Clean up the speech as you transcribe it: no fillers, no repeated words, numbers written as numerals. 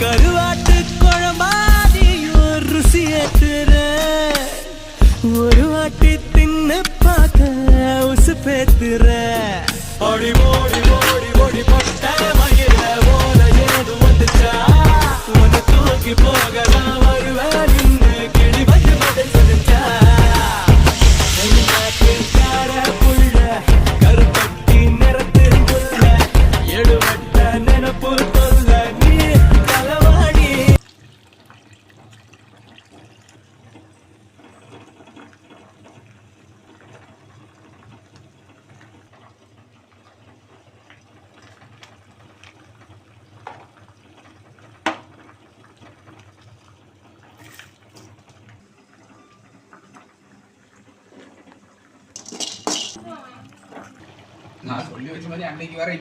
கருவாட்டு குழம்பாதியும் ருசி ஏத்துற ஒரு வாட்டி தின்னு பார்க்க உசு பேத்துற ஓடி ஓடி ஓடி ஓடி பட்ட மயிர ஓட ஏது வந்துச்சா உன்னை தூக்கி போகலாம் வருவேன் நின்று கிளி வந்து பதில் சொல்லிச்சா புள்ள கருப்பட்டி நிறத்தில் புள்ள எழுவட்ட நினப்பு தொல்ல நீ களவாடி நான் சொல்லி வச்ச மாதிரி அன்னைக்கு வர